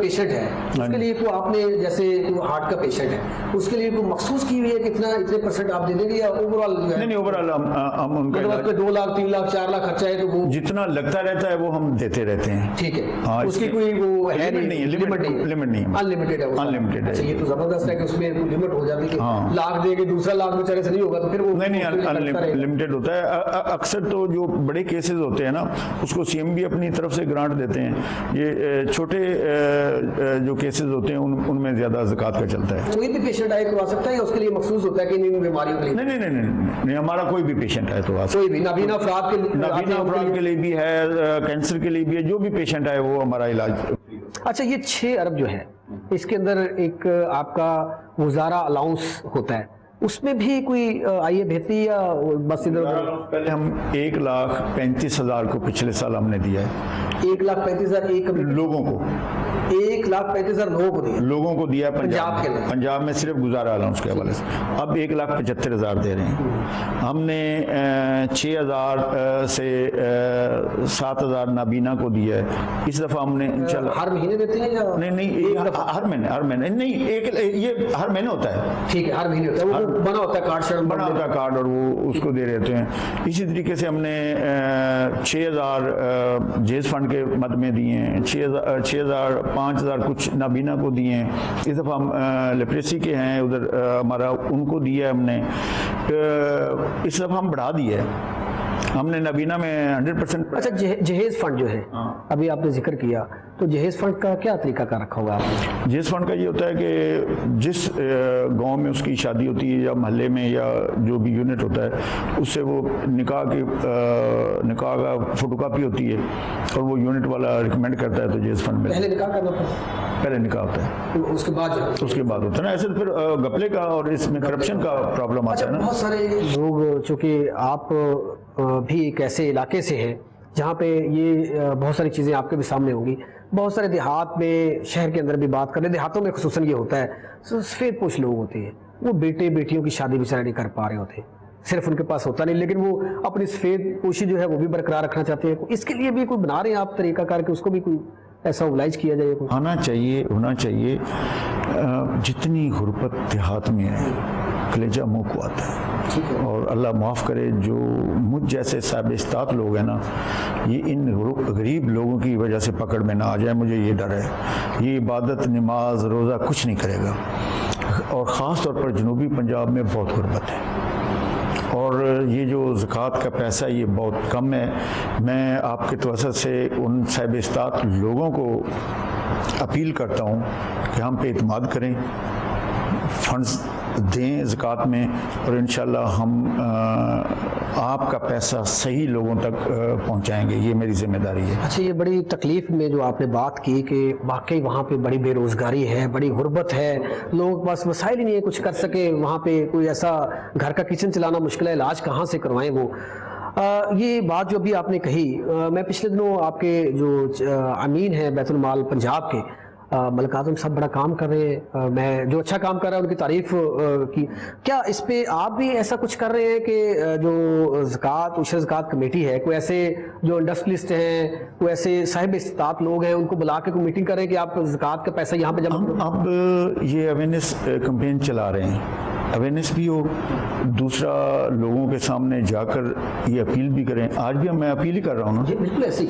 Patient ہے اس کے لیے کو آپ نے جیسے ہارٹ کا پیشنٹ ہے اس کے لیے کو مخصوص کی ہوئی ہے کتنا اتنے پرسنٹ آپ دے دیں گے یا اوور آل؟ نہیں اوور آل ہم ان کا 2 لاکھ 3 لاکھ 4 لاکھ خرچہ ہے تو وہ جتنا لگتا رہتا ہے وہ ہم دیتے رہتے ہیں. ٹھیک ہے, اس کی کوئی وہ ہے نہیں, لمٹ نہیں, انلمیٹڈ ہے. انلمیٹڈ ہے. اچھا یہ تو زبردست ہے کہ اس میں لمٹ ہو جاتی ہے کہ لاکھ دے کے دوسرا لاکھ بیچارے سے نہیں ہوگا تو پھر وہ نہیں انلمیٹڈ ہوتا ہے. اکثر تو جو بڑے کیسز ہوتے ہیں نا اس کو سی ایم بھی اپنی طرف سے گرانٹ دیتے ہیں. یہ چھوٹے جو کیسز ہوتے ہیں ان میں زیادہ زکوٰۃ کا چلتا ہے. کوئی بھی پیشنٹ آئے کروا سکتا ہے یا اس کے لیے مخصوص ہوتا ہے کہ ان بیماریوں کے لیے؟ نہیں ہمارا کوئی بھی پیشنٹ ہے تو کوئی بھی نابینا افراد کے لیے بھی ہے, کینسر کے لیے بھی ہے, جو بھی پیشنٹ ہے وہ ہمارا علاج. اچھا یہ 6 ارب جو ہے اس کے اندر ایک آپ کا وزارہ الاؤنس ہوتا ہے, اس میں بھی کوئی آئیے بہتری یا بس ادھر؟ پہلے ہم 1,35,000 کو پچھلے سال ہم نے دیا ہے. 1,35,000 ایک لوگوں کو 1,35,000 لوگوں کو دیا پنجاب کے اندر. پنجاب میں صرف گزارا الاؤنس کے حوالے سے. اب 1,75,000 دے رہے ہیں. ہم نے 6,000 سے 7,000 نابینا کو دیا ہے. اس دفعہ ہم نے انشاءاللہ ہر مہینے دیتے ہیں یا نہیں ہر مہینے نہیں یہ ہر مہینے ہوتا ہے. ٹھیک ہے, ہر مہینے ہوتا ہے, وہ بنا ہوتا ہے کارڈ اور وہ اس کو دے رہتے ہیں. اسی طریقے سے ہم نے 6,000 جیز فنڈ کے مد میں دیے ہیں, 6,000 5,000 کچھ نابینا کو دیے ہیں. اس دفعہ ہم لیپریسی کے ہیں ادھر ہمارا ان کو دیا ہے ہم نے. اس دفعہ ہم بڑھا دیا ہے, ہم نے نابینا میں 100%. اچھا جہیز فنڈ جو ہے ابھی آپ نے ذکر کیا, تو جہیز فنڈ کا کیا طریقہ کا رکھا ہوگا آپ نے؟ جہیز فنڈ کا یہ ہوتا ہے کہ جس گاؤں میں اس کی شادی ہوتی ہے یا محلے میں یا جو بھی یونٹ ہوتا ہے اس سے وہ نکاح کا فوٹو کاپی ہوتی ہے اور وہ یونٹ والا ریکمینڈ کرتا ہے تو جہیز فنڈ میں پہلے نکاح کرنا پڑتا ہے. پہلے نکاح ہوتا ہے, اس کے بعد ہوتا ہے نا. ایسے تو پھر گپلے کا اور اس میں کرپشن کا پرابلم آتا ہے نا. بہت سارے لوگ چونکہ آپ بھی ایک ایسے علاقے سے ہیں جہاں پہ یہ بہت ساری چیزیں آپ کے بھی سامنے ہوں گی. بہت سارے دیہات میں, شہر کے اندر بھی بات کریں, دیہاتوں میں خصوصاً یہ ہوتا ہے سفید پوش لوگ ہوتے ہیں, وہ بیٹے بیٹیوں کی شادی بیچارے نہیں کر پا رہے ہوتے, صرف ان کے پاس ہوتا نہیں لیکن وہ اپنی سفید پوشی جو ہے وہ بھی برقرار رکھنا چاہتے ہیں. اس کے لیے بھی کوئی بنا رہے ہیں آپ طریقہ کار کہ اس کو بھی کوئی ایسا اوبلائج کیا جائے؟ ہونا چاہیے. جتنی غربت دیہات میں ہے کلیجہ منہ کو آتا ہے. اور اللہ معاف کرے جو مجھ جیسے صاحب استطاعت لوگ ہیں نا, یہ ان غریب لوگوں کی وجہ سے پکڑ میں نہ آ جائے. مجھے یہ ڈر ہے یہ عبادت نماز روزہ کچھ نہیں کرے گا. اور خاص طور پر جنوبی پنجاب میں بہت غربت ہے اور یہ جو زکوٰۃ کا پیسہ یہ بہت کم ہے. میں آپ کے توسط سے ان صاحب استطاعت لوگوں کو اپیل کرتا ہوں کہ ہم پہ اعتماد کریں, فنڈز دیں زکوٰۃ میں, اور انشاءاللہ ہم آپ کا پیسہ صحیح لوگوں تک پہنچائیں گے. یہ میری ذمہ داری ہے. اچھا یہ بڑی تکلیف میں جو آپ نے بات کی کہ واقعی وہاں پہ بڑی بے روزگاری ہے, بڑی غربت ہے, لوگوں کے پاس وسائل ہی نہیں ہے کچھ کر سکے, وہاں پہ کوئی ایسا گھر کا کچن چلانا مشکل ہے, علاج کہاں سے کروائیں وہ. یہ بات جو ابھی آپ نے کہی, میں پچھلے دنوں آپ کے جو امین ہیں بیت المال پنجاب کے ملک اعظم صاحب بڑا کام کر رہے ہیں, میں جو اچھا کام کر رہا ہے ان کی تعریف کی. کیا اس پہ آپ بھی ایسا کچھ کر رہے ہیں کہ جو زکوٰۃ کمیٹی ہے, کوئی ایسے جو انڈسٹریلسٹ ہیں, کوئی ایسے صاحب استطاعت لوگ ہیں, ان کو بلا کے کوئی میٹنگ کریں کہ آپ زکوٰۃ کا پیسہ یہاں پہ جمع کریں؟ اب یہ اویئرنیس کمپین چلا رہے ہیں, اویئرنیس بھی ہو, دوسرا لوگوں کے سامنے جا کر یہ اپیل بھی کریں. آج بھی میں اپیل ہی کر رہا ہوں نا, بالکل ایسی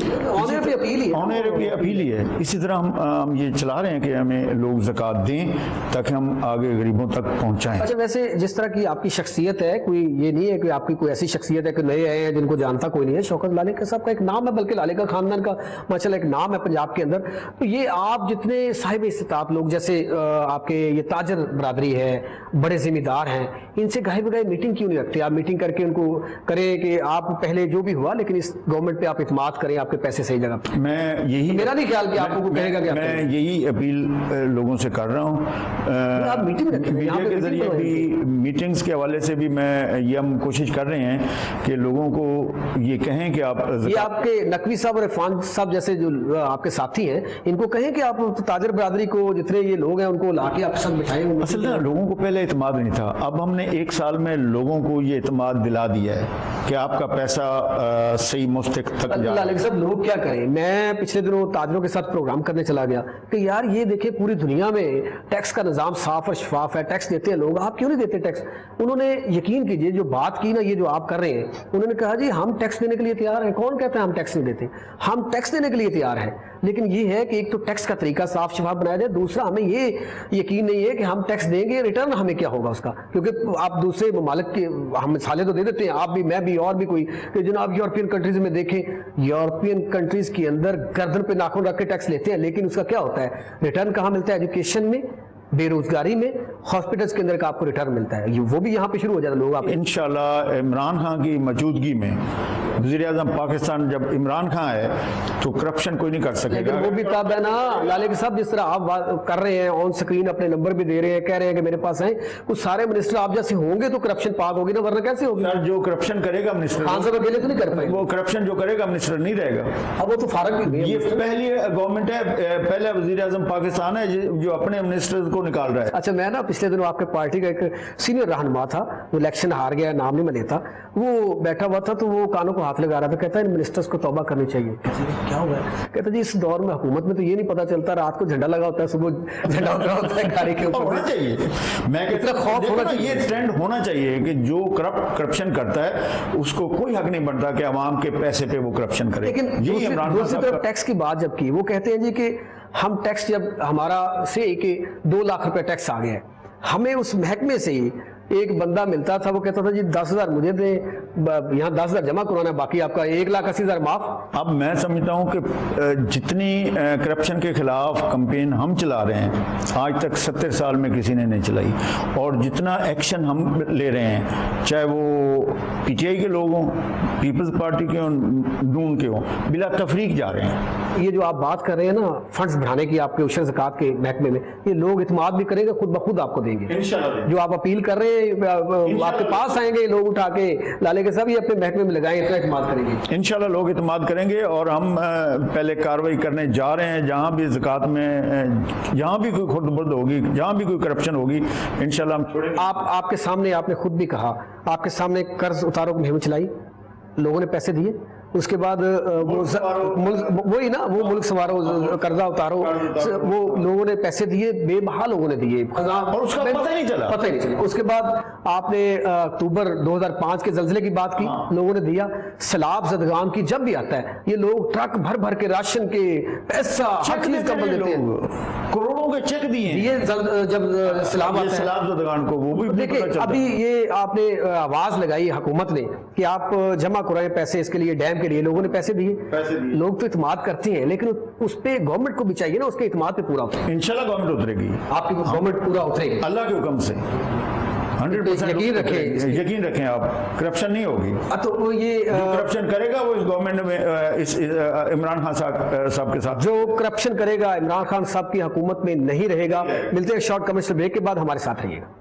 اپیل ہی ہے. اسی طرح ہم یہ چلا رہے ہیں کہ ہمیں لوگ زکوٰۃ دیں تاکہ ہم آگے غریبوں تک پہنچائیں. اچھا ویسے جس طرح کی آپ کی شخصیت ہے, کوئی یہ نہیں ہے کہ آپ کی کوئی ایسی شخصیت ہے کہ نئے آئے ہیں جن کو جانتا کوئی نہیں ہے. شوکت لالیکا صاحب کا ایک نام ہے, بلکہ لالیکا خاندان کا ماشاءاللہ ایک نام ہے پنجاب کے اندر. تو یہ آپ جتنے صاحب استطاعت لوگ, جیسے آپ کے یہ تاجر برادری ہے, بڑے ذمہ دار ہیں, ان سے گاہے بگاہے میٹنگ کیوں نہیں رکھتے؟ آپ میٹنگ کر کے ان کو کریں کہ آپ پہلے جو بھی ہوا لیکن اس گورنمنٹ پہ آپ اعتماد کریں, آپ کے پیسے صحیح جگہ پہ. میرا نہیں خیال کہ آپ کو کہے گا کہ میں یہی اپیل لوگوں سے کر رہا ہوں. میڈیا کے ذریعے بھی میٹنگز کے حوالے سے بھی یہ ہم کوشش کر رہے ہیں کہ لوگوں کو یہ کہیں کہ یہ آپ کے نقوی صاحب اور عرفان صاحب جیسے جو آپ کے ساتھی ہیں, ان کو کہیں کہ آپ تاجر برادری کو جتنے یہ لوگ ہیں ان کو لا کے آپ ساتھ بٹھائیں. اصل لوگوں کو پہلے اعتماد نہیں تھا, اب ہم نے 1 سال میں لوگوں کو یہ اعتماد دلا دیا ہے. کہ آپ کا پیسہ صحیح مستحق تک جائے. لالک صاحب لوگ کیا کریں, میں پچھلے دنوں تاجروں کے ساتھ پروگرام کرنے چلا گیا کہ یار یہ دیکھیں پوری دنیا میں ٹیکس کا نظام صاف اور شفاف ہے, ٹیکس دیتے ہیں لوگ, آپ کیوں نہیں دیتے ٹیکس؟ انہوں نے یقین کیجئے جو بات کی نا, یہ جو آپ کر رہے ہیں, انہوں نے کہا جی ہم ٹیکس دینے کے لیے تیار ہیں. کون کہتا ہے ہم ٹیکس نہیں دیتے؟ ہم ٹیکس دینے کے لیے تیار ہیں, لیکن یہ ہے کہ ایک تو ٹیکس کا طریقہ صاف شفاف بنایا جائے, دوسرا ہمیں یہ یقین نہیں ہے کہ ہم ٹیکس دیں گے ریٹرن ہمیں کیا ہوگا اس کا, کیونکہ آپ دوسرے ممالک کے ہم مثالیں تو دے دیتے ہیں, آپ بھی میں بھی اور بھی کوئی, کہ جناب یورپین کنٹریز میں دیکھیں, یورپین کنٹریز کے اندر گردن پہ ناخن رکھ کے ٹیکس لیتے ہیں, لیکن اس کا کیا ہوتا ہے ریٹرن کہاں ملتا ہے؟ ایجوکیشن میں, بے روزگاری میں, ہاسپٹلس کے اندر کا آپ کو ریٹرن ملتا ہے, وہ بھی یہاں پہ شروع ہو جاتا ہے. لوگ آپ انشاءاللہ عمران خان کی موجودگی میں وزیر اعظم پاکستان جب عمران خان ہے تو کرپشن کوئی نہیں کر سکے گا. لیکن وہ بھی تب ہے نا لالک صاحب, جس طرح آپ کر رہے ہیں آن سکرین اپنے نمبر بھی دے رہے ہیں, کہہ رہے ہیں کہ میرے پاس ہیں, کچھ سارے منسٹر آپ جیسے ہوں گے تو کرپشن پاک ہوگی نا, ورنہ کیسے ہوگی؟ سر جو کرپشن کرے گا منسٹر, خان صاحب اکیلے تو نہیں کر پائے, وہ کرپشن جو کرے گا منسٹر نہیں رہے گا. اب وہ تو فارغ بھی یہ پہلی گورنمنٹ ہے, پہلا وزیر اعظم پاکستان ہے جو اپنے منسٹر کو نکال رہا ہے. اچھا میں نا پچھلے دنوں آپ کے پارٹی کا ایک سینئر رہنما تھا, وہ الیکشن ہار گیا, نام نہیں میں لیتا, وہ بیٹھا ہوا تھا تو وہ کانوں کو ہاتھ لگا رہا تھا, کہتا ہے ان منسٹرز کو توبہ کرنی چاہیے. کیا ہوا ہے؟ کہتا جی اس دور میں حکومت میں تو یہ نہیں پتا چلتا, رات کو جھنڈا لگا ہوتا ہے, صبح جھنڈا اترا ہوتا ہے گاڑی کے اوپر. ہونا چاہیے, میں کہتا ہوں خوف ہونا چاہیے, یہ ٹرینڈ ہونا چاہیے کہ جو کرپشن کرتا ہے اس کو کوئی حق نہیں بنتا کہ عوام کے پیسے پہ وہ کرپشن کرے. لیکن دوسری طرف ٹیکس کی بات جب کی, وہ کہتے ہیں جی کہ ہم ٹیکس جب ہمارا سے کہ 2 لاکھ روپے ٹیکس آ گیا ہے, ہمیں اس محکمے سے ہی ایک بندہ ملتا تھا, وہ کہتا تھا جی 10,000 مجھے دیں, یہاں 10,000 جمع کرانا ہے, باقی آپ کا 1,80,000 معاف. اب میں سمجھتا ہوں کہ جتنی کرپشن کے خلاف کمپین ہم چلا رہے ہیں آج تک 70 سال میں کسی نے نہیں چلائی, اور جتنا ایکشن ہم لے رہے ہیں, چاہے وہ پی ٹی آئی کے لوگ ہوں, پیپلز پارٹی کے ہوں, نون کے ہوں, بلا تفریق جا رہے ہیں. یہ جو آپ بات کر رہے ہیں نا فنڈز بڑھانے کی آپ کے عشر زکوٰۃ کے محکمے میں, یہ لوگ اعتماد بھی کریں گے, خود بخود آپ کو دیں گے. جو آپ اپیل کر رہے ہیں آپ کے پاس آئیں گے لوگ اٹھا کے, لالے کے سب یہ اپنے محکمے میں لگائیں, اتنا اعتماد کریں گے انشاءاللہ. لوگ اعتماد کریں گے, اور ہم پہلے کارروائی کرنے جا رہے ہیں, جہاں بھی زکوٰۃ میں جہاں بھی کوئی خرد برد ہوگی, جہاں بھی کوئی کرپشن ہوگی, انشاءاللہ ہم چھوڑیں گے. آپ کے سامنے آپ نے خود بھی کہا, آپ کے سامنے قرض اتارو کی مہم چلائی, لوگوں نے پیسے دیے, اس کے بعد وہی نا وہ ملک سنوارو قرضہ اتارو, وہ لوگوں نے پیسے دیے, بے بہا لوگوں نے دیے, اور اس کا پتہ ہی نہیں چلا. اس کے بعد آپ نے اکتوبر 2005 کے زلزلے کی بات کی, لوگوں نے دیا. سیلاب زدگان کی جب بھی آتا ہے یہ لوگ ٹرک بھر بھر کے راشن کے پیسہ ہر چیز کا بل دیتے ہیں, کروڑوں کے چیک دیے یہ جب سیلاب آتا ہے سیلاب زدگان کو. وہ بھی دیکھیں ابھی یہ آپ نے آواز لگائی حکومت نے کہ آپ جمع کرائیں پیسے اس کے لیے, ڈیم کے لیے, لوگوں نے پیسے دیے. لوگ تو اعتماد کرتے ہیں, لیکن اس پہ گورنمنٹ کو بھی چاہیے نا اس کے اعتماد پہ پورا اترے. انشاءاللہ گورنمنٹ اترے گی, آپ کی گورنمنٹ پورا اترے گی اللہ کے حکم سے. 100% یقین رکھیں آپ, کرپشن نہیں ہوگی. تو یہ کرپشن کرے گا وہ اس گورنمنٹ میں اس عمران خان صاحب کے ساتھ, جو کرپشن کرے گا عمران خان صاحب کی حکومت میں نہیں رہے گا. ملتے ہیں شارٹ کمرشل بریک کے بعد, ہمارے ساتھ رہیے گا.